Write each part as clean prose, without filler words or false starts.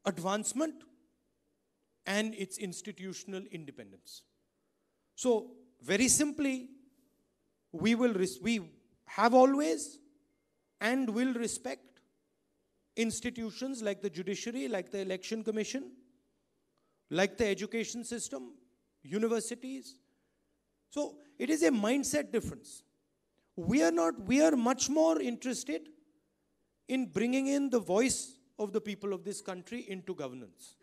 advancement and its institutional independence. So, very simply, we have always and will respect institutions like the judiciary, like the election commission, like the education system, universities. So, it is a mindset difference. We are much more interested in bringing in the voice of the people of this country into governance.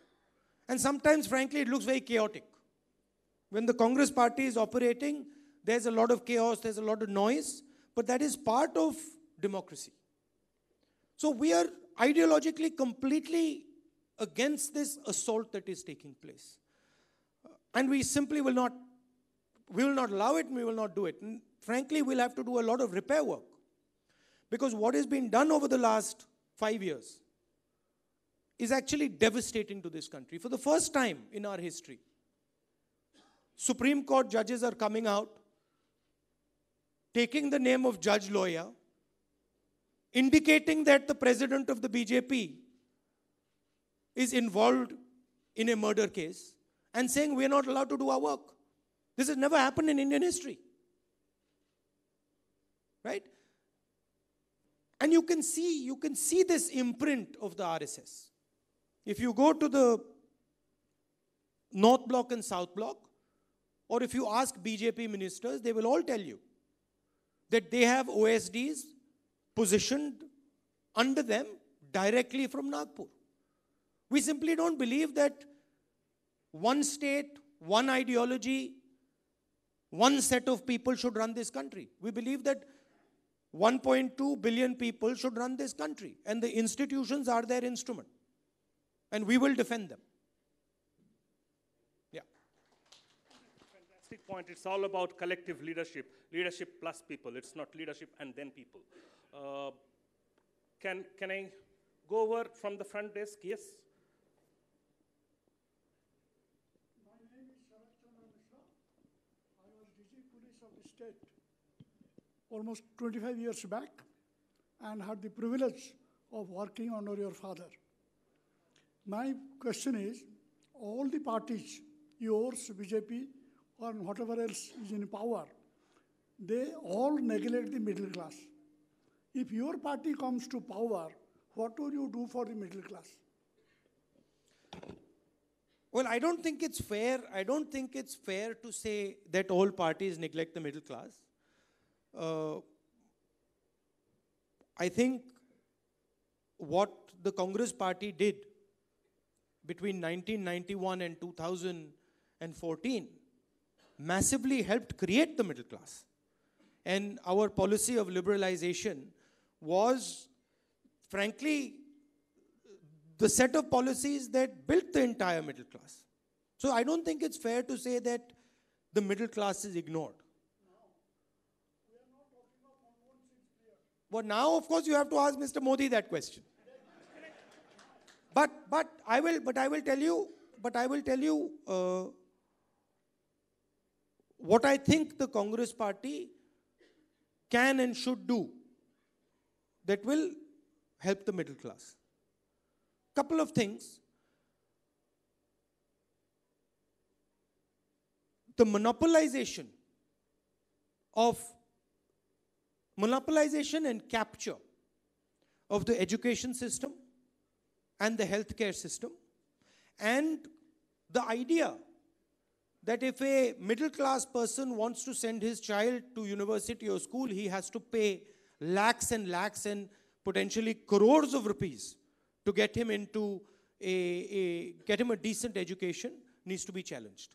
And sometimes, frankly, it looks very chaotic. When the Congress party is operating, there's a lot of chaos, there's a lot of noise, but that is part of democracy. So we are ideologically completely against this assault that is taking place. And we simply will not allow it and we will not do it. And frankly, we'll have to do a lot of repair work. Because what has been done over the last 5 years is actually devastating to this country. For the first time in our history, Supreme Court judges are coming out, taking the name of Judge Loya, indicating that the president of the BJP is involved in a murder case, and saying we are not allowed to do our work. This has never happened in Indian history. Right? And you can see this imprint of the RSS. If you go to the North Block and South Block, or if you ask BJP ministers, they will all tell you that they have OSDs positioned under them directly from Nagpur. We simply don't believe that one state, one ideology, one set of people should run this country. We believe that 1.2 billion people should run this country, and the institutions are their instrument. And we will defend them. Yeah. Fantastic point. It's all about collective leadership. Leadership plus people. It's not leadership and then people. Can I go over from the front desk? Yes. My name is Sharat Chandra Mishra. I was DG Police of the state almost 25 years back and had the privilege of working under your father. My question is, all the parties, yours, BJP, or whatever else is in power, they all neglect the middle class. If your party comes to power, what will you do for the middle class? Well, I don't think it's fair. I don't think it's fair to say that all parties neglect the middle class. I think what the Congress party did between 1991 and 2014 massively helped create the middle class. And our policy of liberalization was, frankly, the set of policies that built the entire middle class. So I don't think it's fair to say that the middle class is ignored. Well, now, of course, you have to ask Mr. Modi that question. But I will tell you what I think the Congress party can and should do that will help the middle class. Couple of things. The monopolization and capture of the education system and the healthcare system, and the idea that if a middle class person wants to send his child to university or school, he has to pay lakhs and lakhs and potentially crores of rupees to get him into a decent education, needs to be challenged.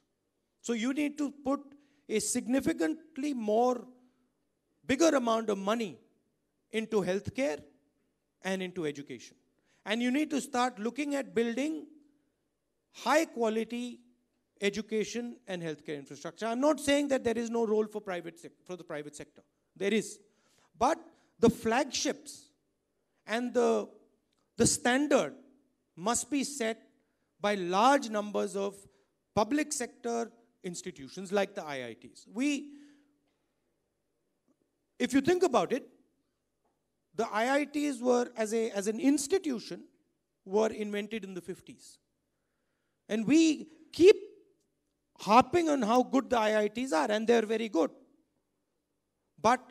So you need to put a significantly bigger amount of money into healthcare and into education. And you need to start looking at building high quality education and healthcare infrastructure. I'm not saying that there is no role for the private sector. There is. But the flagships and the standard must be set by large numbers of public sector institutions like the IITs. If you think about it, the IITs were, as an institution, were invented in the 50s. And we keep harping on how good the IITs are, and they're very good. But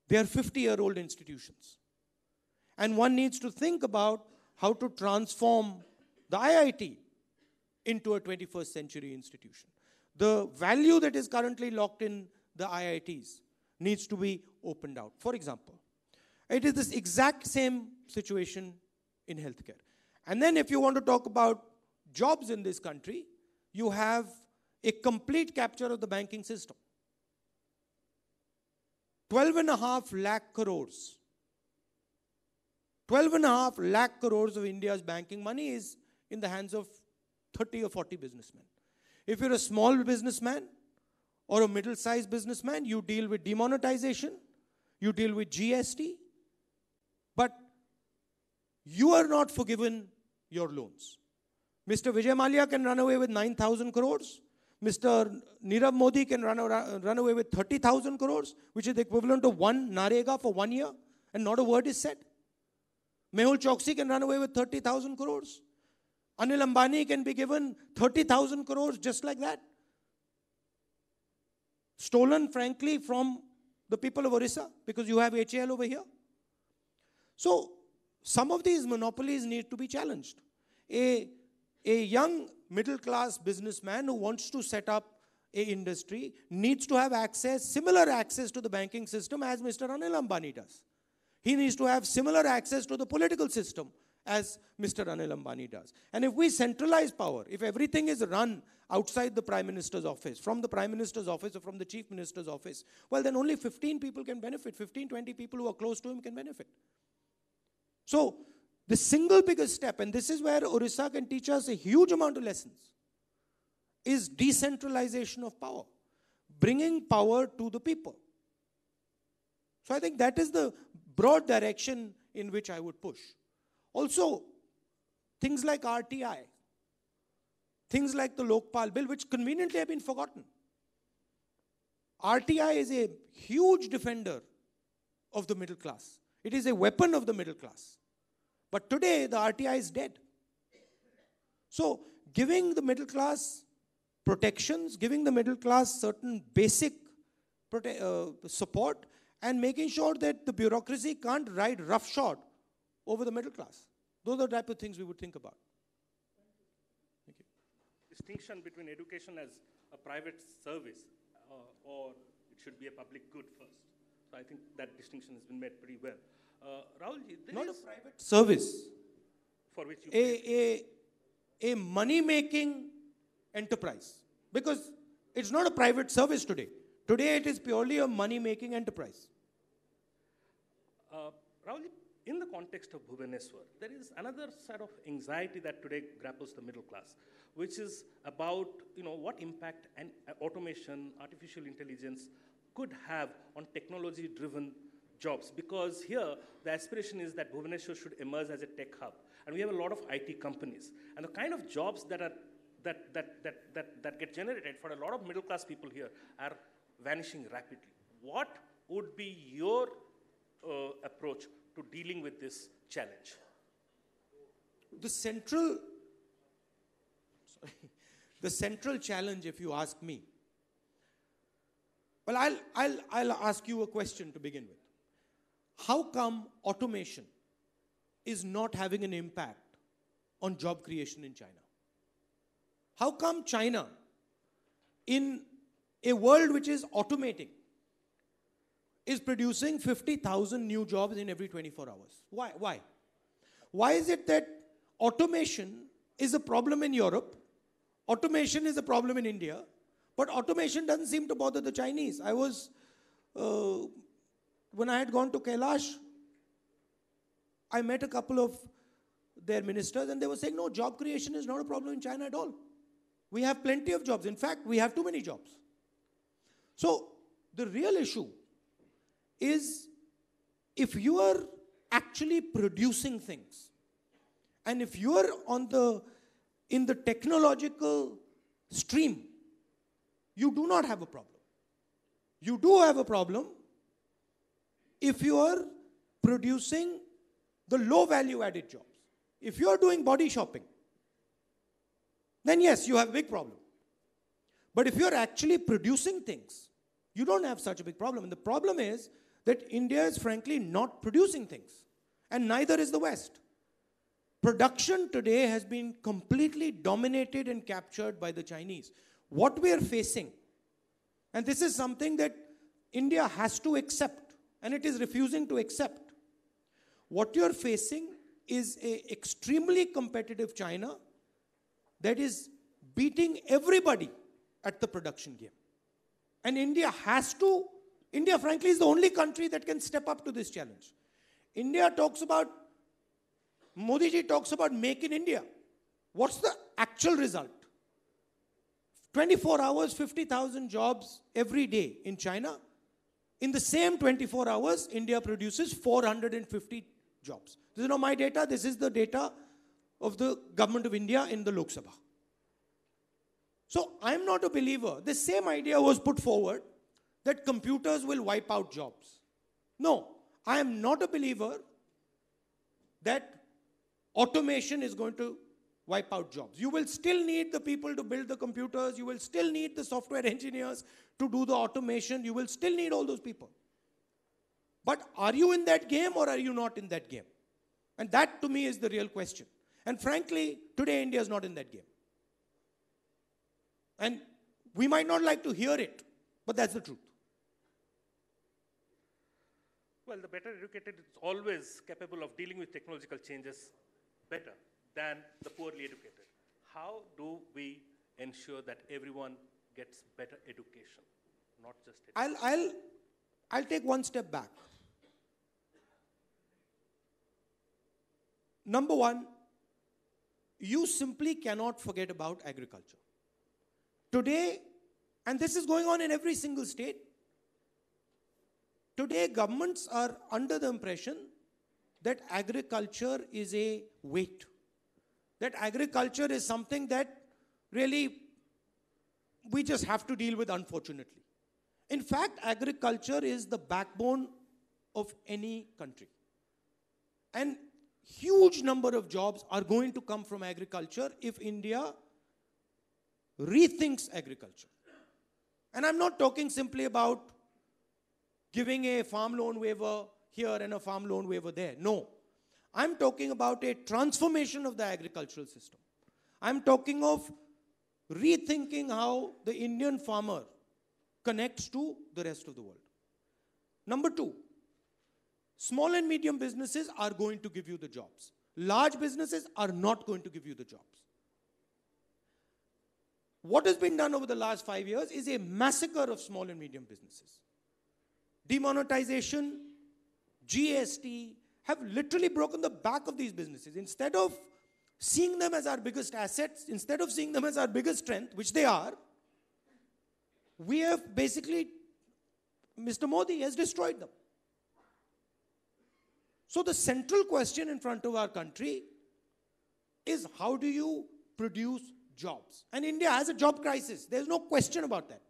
they're 50-year-old institutions. And one needs to think about how to transform the IIT into a 21st century institution. The value that is currently locked in the IITs needs to be opened out. For example, it is this exact same situation in healthcare. And then if you want to talk about jobs in this country, you have a complete capture of the banking system. 12.5 lakh crores. 12.5 lakh crores of India's banking money is in the hands of 30 or 40 businessmen. If you're a small businessman or a middle-sized businessman, you deal with demonetization, you deal with GST, but you are not forgiven your loans. Mr. Vijay Mallya can run away with 9,000 crores. Mr. Nirav Modi can run away with 30,000 crores, which is the equivalent of one Narega for 1 year, and not a word is said. Mehul Choksi can run away with 30,000 crores. Anil Ambani can be given 30,000 crores just like that. Stolen, frankly, from the people of Orissa, because you have HAL over here. So, some of these monopolies need to be challenged. A young middle-class businessman who wants to set up an industry needs to have access, similar access to the banking system as Mr. Anil Ambani does. He needs to have similar access to the political system as Mr. Anil Ambani does. And if we centralize power, if everything is run outside the Prime Minister's office, from the Prime Minister's office or from the Chief Minister's office, well, then only 15 people can benefit. 15, 20 people who are close to him can benefit. So, the single biggest step, and this is where Orissa can teach us a huge amount of lessons, is decentralization of power. Bringing power to the people. So I think that is the broad direction in which I would push. Also, things like RTI, things like the Lokpal Bill, which conveniently have been forgotten. RTI is a huge defender of the middle class. It is a weapon of the middle class. But today, the RTI is dead. So, giving the middle class protections, giving the middle class certain basic support, and making sure that the bureaucracy can't ride roughshod over the middle class. Those are the type of things we would think about. Thank you. Distinction between education as a private service or it should be a public good first. So I think that distinction has been made pretty well. Rahulji, not a private service. For which you a money-making enterprise. Because it's not a private service today. Today it is purely a money-making enterprise. Rahulji, in the context of Bhubaneswar, there is another set of anxiety that today grapples the middle class, which is about what impact and automation, artificial intelligence could have on technology-driven jobs. Because here, the aspiration is that Bhubaneswar should emerge as a tech hub. And we have a lot of IT companies. And the kind of jobs that get generated for a lot of middle-class people here are vanishing rapidly. What would be your approach to dealing with this challenge? The central challenge, if you ask me, well, I'll ask you a question to begin with. How come automation is not having an impact on job creation in China? How come China, in a world which is automating, is producing 50,000 new jobs in every 24 hours? Why? Why is it that automation is a problem in Europe, automation is a problem in India, but automation doesn't seem to bother the Chinese? I was, when I had gone to Kailash, I met a couple of their ministers and they were saying, no, job creation is not a problem in China at all. We have plenty of jobs. In fact, we have too many jobs. So, the real issue is if you are actually producing things and if you are in the technological stream, you do not have a problem. You do have a problem if you are producing the low value added jobs. If you're doing body shopping, then yes, you have a big problem. But if you're actually producing things, you don't have such a big problem. And the problem is that India is frankly not producing things. And neither is the West. Production today has been completely dominated and captured by the Chinese. What we are facing, and this is something that India has to accept, and it is refusing to accept. What you're facing is an extremely competitive China that is beating everybody at the production game. And India frankly is the only country that can step up to this challenge. Modi ji talks about make in India. What's the actual result? 24 hours, 50,000 jobs every day in China. In the same 24 hours, India produces 450 jobs. This is not my data. This is the data of the government of India in the Lok Sabha. So I'm not a believer. The same idea was put forward that computers will wipe out jobs. No, I am not a believer that automation is going to wipe out jobs. You will still need the people to build the computers. You will still need the software engineers to do the automation. You will still need all those people. But are you in that game or are you not in that game? And that to me is the real question. And frankly, today India is not in that game. And we might not like to hear it, but that's the truth. Well, the better educated is always capable of dealing with technological changes better than the poorly educated. How do we ensure that everyone gets better education, not just education? I'll take one step back. Number one, you simply cannot forget about agriculture. Today, and this is going on in every single state, today governments are under the impression that agriculture is a weight. That agriculture is something that really we just have to deal with, unfortunately. In fact, agriculture is the backbone of any country. And huge number of jobs are going to come from agriculture if India rethinks agriculture. And I'm not talking simply about giving a farm loan waiver here and a farm loan waiver there. No. I'm talking about a transformation of the agricultural system. I'm talking of rethinking how the Indian farmer connects to the rest of the world. Number two, small and medium businesses are going to give you the jobs. Large businesses are not going to give you the jobs. What has been done over the last 5 years is a massacre of small and medium businesses. Demonetization, GST have literally broken the back of these businesses. Instead of seeing them as our biggest assets, instead of seeing them as our biggest strength, which they are, we have basically, Mr. Modi has destroyed them. So the central question in front of our country is how do you produce jobs? And India has a job crisis. There's no question about that.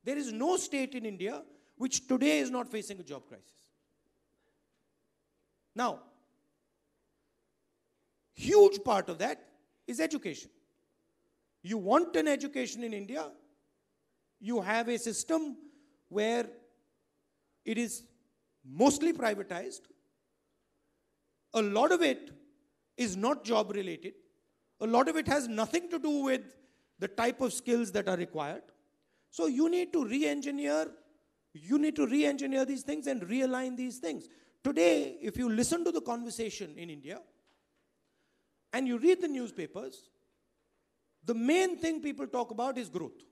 There is no state in India which today is not facing a job crisis. Now, huge part of that is education. You want an education in India, you have a system where it is mostly privatized. A lot of it is not job related. A lot of it has nothing to do with the type of skills that are required. So you need to re-engineer these things and realign these things. Today, if you listen to the conversation in India and you read the newspapers, the main thing people talk about is growth.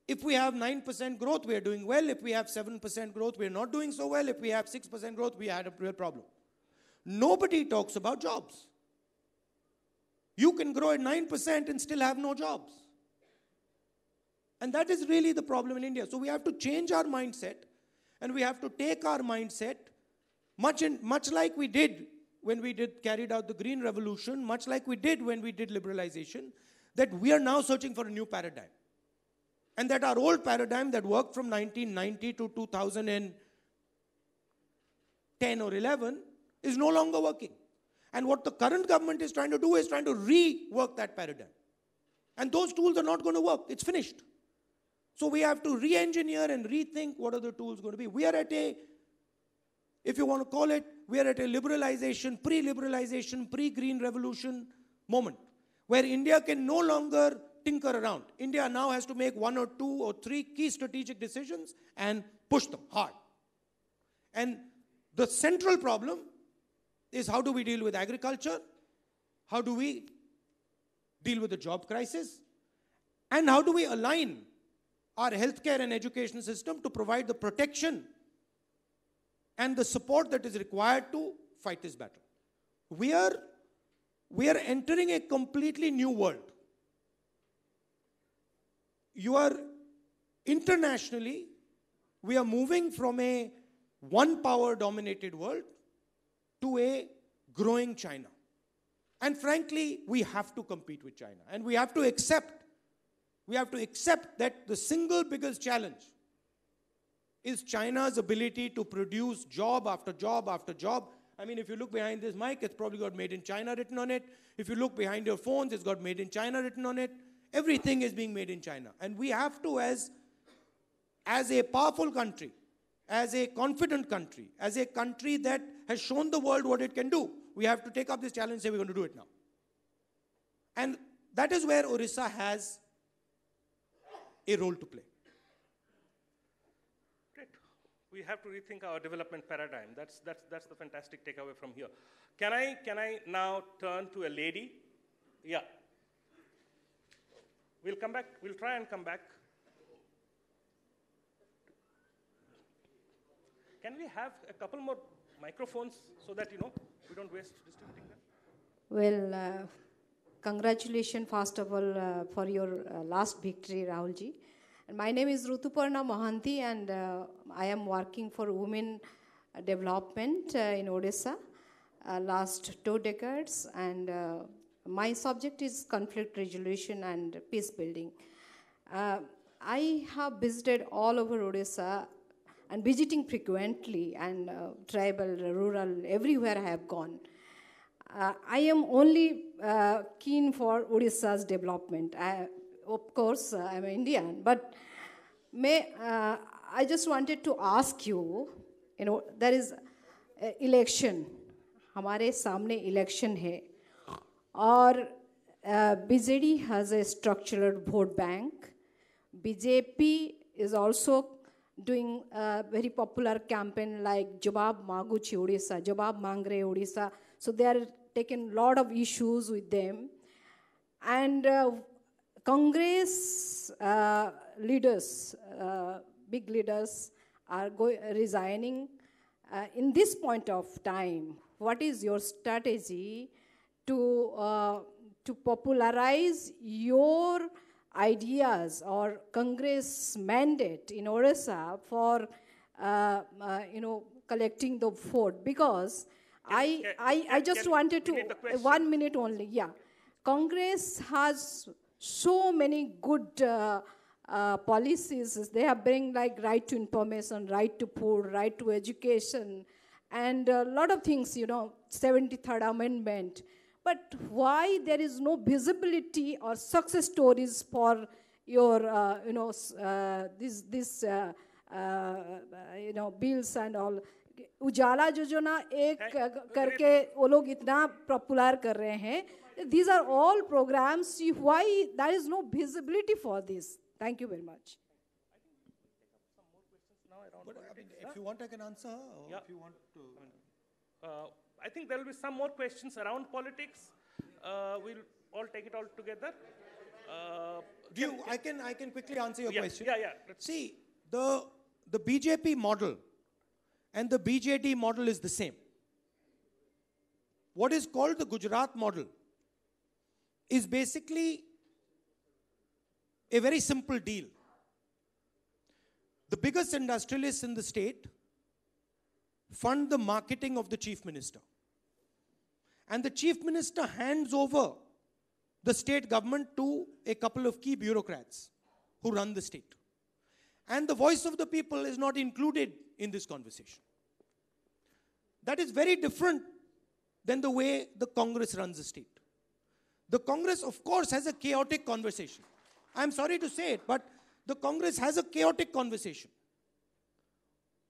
If we have 9% growth, we are doing well. If we have 7% growth, we are not doing so well. If we have 6% growth, we had a real problem. Nobody talks about jobs. You can grow at 9% and still have no jobs. And that is really the problem in India. So we have to change our mindset, and we have to take our mindset, much like we did when we carried out the Green Revolution, much like we did when we did liberalization, that we are now searching for a new paradigm. And that our old paradigm that worked from 1990 to 2010 or 11 is no longer working. And what the current government is trying to do is trying to rework that paradigm. And those tools are not going to work. It's finished. So we have to re-engineer and rethink what are the tools going to be. We are at a, if you want to call it, we are at a liberalization, pre-liberalization, pre-green revolution moment, where India can no longer tinker around. India now has to make 1 or 2 or 3 key strategic decisions and push them hard. And the central problem is, how do we deal with agriculture? How do we deal with the job crisis? And how do we align our healthcare and education system to provide the protection and the support that is required to fight this battle? We are entering a completely new world. Internationally, we are moving from a one-power dominated world to a growing China. And frankly, we have to compete with China. And we have to accept that the single biggest challenge is China's ability to produce job after job after job. I mean, if you look behind this mic, it's probably got made in China written on it. If you look behind your phones, it's got made in China written on it. Everything is being made in China. And we have to, as a powerful country, as a confident country, as a country that has shown the world what it can do, we have to take up this challenge and say we're going to do it now. And that is where Orissa has a role to play. Great. We have to rethink our development paradigm. That's the fantastic takeaway from here. Can I now turn to a lady? Yeah. We'll come back. We'll try and come back. Can we have a couple more microphones so that, we don't waste distributing them? Well, congratulations, first of all, for your last victory, Rahulji. And my name is Rutuparna Mohanty, and I am working for women development in Odisha last 2 decades. And my subject is conflict resolution and peace building. I have visited all over Odisha and visiting frequently, and tribal, rural, everywhere I have gone. I am only keen for Odisha's development. Of course, I'm Indian, but I just wanted to ask you, there is election. हमारे सामने election है, और BJD has a structured vote bank. BJP is also doing a very popular campaign like Jawab Maguchi Odisha, Jawab Mangre Odisha. So they are taking a lot of issues with them. And Congress leaders, big leaders, are resigning. In this point of time, what is your strategy to popularize your ideas or Congress mandate in Odisha for collecting the vote? Because I just wanted to 1 minute only. Yeah, Congress has so many good policies. They have bring like right to information, right to food, right to education, and a lot of things. 73rd Amendment. But why there is no visibility or success stories for your, this bills and all? Ujala Yojana एक करके वो लोग इतना popular कर रहे हैं. These are all programs. Why there is no visibility for this? Thank you very much. If you want, I can answer. Or Yeah. If you want to. I think there will be some more questions around politics. We'll all take it all together. I can quickly answer your question. Yeah. See, the BJP model and the BJD model is the same. What is called the Gujarat model is basically a very simple deal. The biggest industrialists in the state fund the marketing of the chief minister. And the chief minister hands over the state government to a couple of key bureaucrats who run the state. And the voice of the people is not included in this conversation. That is very different than the way the Congress runs the state. The Congress, of course, has a chaotic conversation. I'm sorry to say it, but the Congress has a chaotic conversation.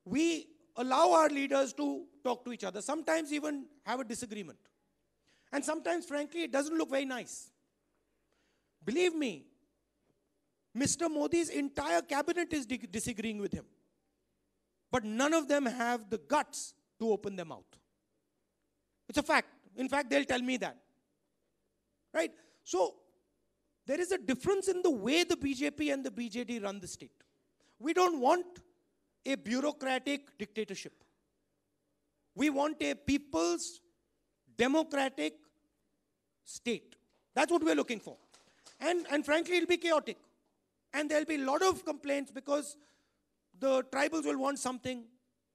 We allow our leaders to talk to each other, sometimes even have a disagreement. And sometimes, frankly, it doesn't look very nice. Believe me, Mr. Modi's entire cabinet is disagreeing with him. But none of them have the guts to open their mouth. It's a fact. In fact, they'll tell me that. Right? So, there is a difference in the way the BJP and the BJD run the state. We don't want a bureaucratic dictatorship. We want a people's democratic state. That's what we're looking for. And frankly, it'll be chaotic. And there'll be a lot of complaints because the tribals will want something,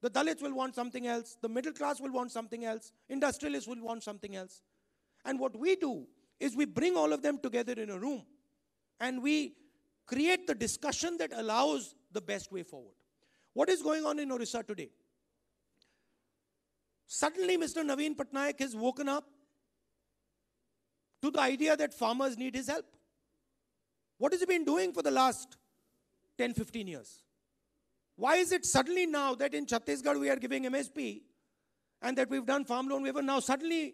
the Dalits will want something else, the middle class will want something else, industrialists will want something else. And what we do is we bring all of them together in a room and we create the discussion that allows the best way forward. What is going on in Orissa today? Suddenly, Mr. Naveen Patnaik has woken up to the idea that farmers need his help. What has he been doing for the last 10, 15 years? Why is it suddenly now that in Chhattisgarh we are giving MSP and that we've done farm loan waiver? Now suddenly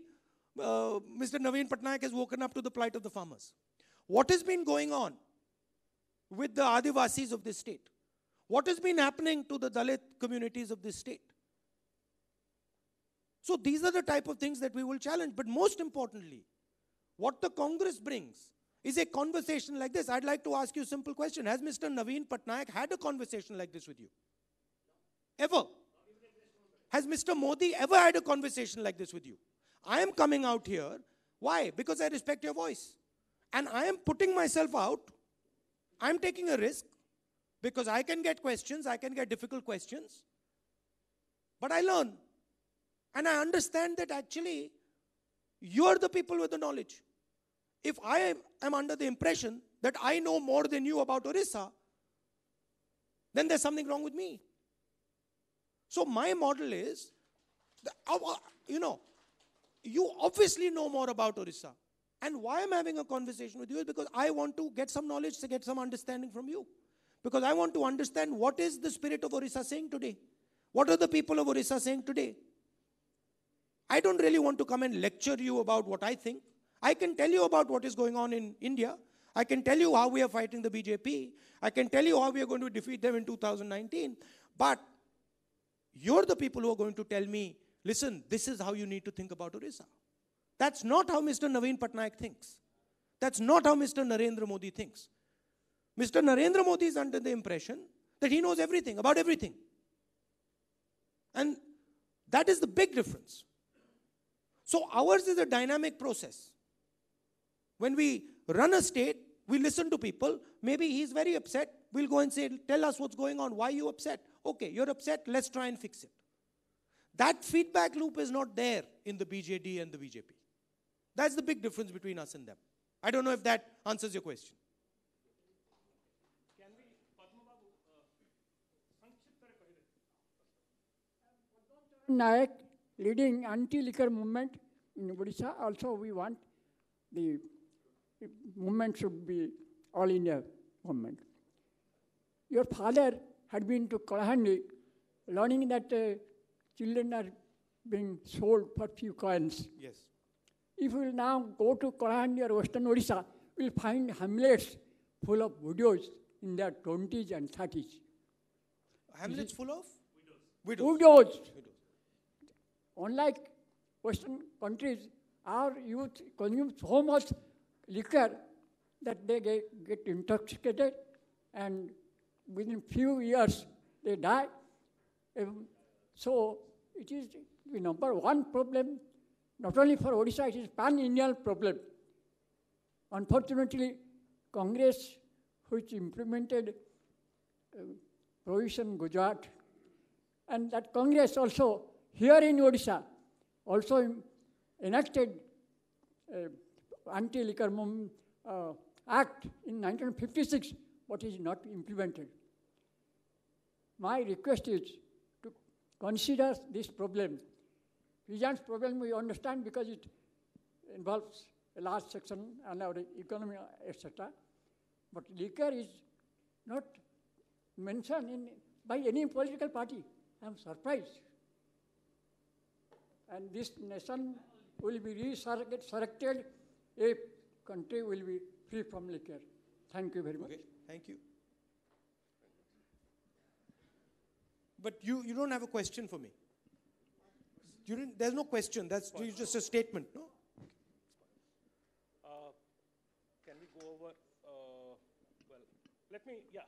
Mr. Naveen Patnaik has woken up to the plight of the farmers. What has been going on with the Adivasis of this state? What has been happening to the Dalit communities of this state? So these are the type of things that we will challenge. But most importantly, what the Congress brings is a conversation like this. I'd like to ask you a simple question. Has Mr. Naveen Patnaik had a conversation like this with you? Ever? Has Mr. Modi ever had a conversation like this with you? I am coming out here. Why? Because I respect your voice. And I am putting myself out. I'm taking a risk because I can get questions. I can get difficult questions. But I learn. And I understand that actually you're the people with the knowledge. If I am under the impression that I know more than you about Orissa, then there's something wrong with me. So my model is, you obviously know more about Orissa. And why I'm having a conversation with you is because I want to get some knowledge, to get some understanding from you. Because I want to understand what is the spirit of Orissa saying today. What are the people of Orissa saying today? I don't really want to come and lecture you about what I think. I can tell you about what is going on in India. I can tell you how we are fighting the BJP. I can tell you how we are going to defeat them in 2019. But you're the people who are going to tell me, listen, this is how you need to think about Orissa. That's not how Mr. Naveen Patnaik thinks. That's not how Mr. Narendra Modi thinks. Mr. Narendra Modi is under the impression that he knows everything, about everything. And that is the big difference. So ours is a dynamic process. When we run a state, we listen to people. Maybe he's very upset. We'll go and say, tell us what's going on. Why are you upset? Okay, you're upset. Let's try and fix it. That feedback loop is not there in the BJD and the BJP. That's the big difference between us and them. I don't know if that answers your question. Can we, Padma Babu, Nayak leading anti-liquor movement in Odisha. Also, we want the movement should be all India movement. Your father had been to Kalahandi, learning that children are being sold for few coins. Yes. If we will now go to Kalahandi or Western Odisha, we'll find hamlets full of widows in their 20s and 30s. Hamlets full of? Widows. Widows. Unlike Western countries, our youth consume so much liquor that they get intoxicated and within few years they die. So it is the number one problem, not only for Odisha, it is pan-Indian problem. Unfortunately, Congress, which implemented provision Gujarat, and that Congress also here in Odisha also enacted anti-liquor act in 1956, but is not implemented. My request is to consider this problem Fijians' problem we understand because it involves a large section and our economy, etc. But liquor is not mentioned by any political party. I am surprised. And this nation will be resurrected if country will be free from liquor. Thank you very much. Okay, thank you. But you don't have a question for me. There's no question. That's just a statement, no? Can we go over? Well, let me, yeah.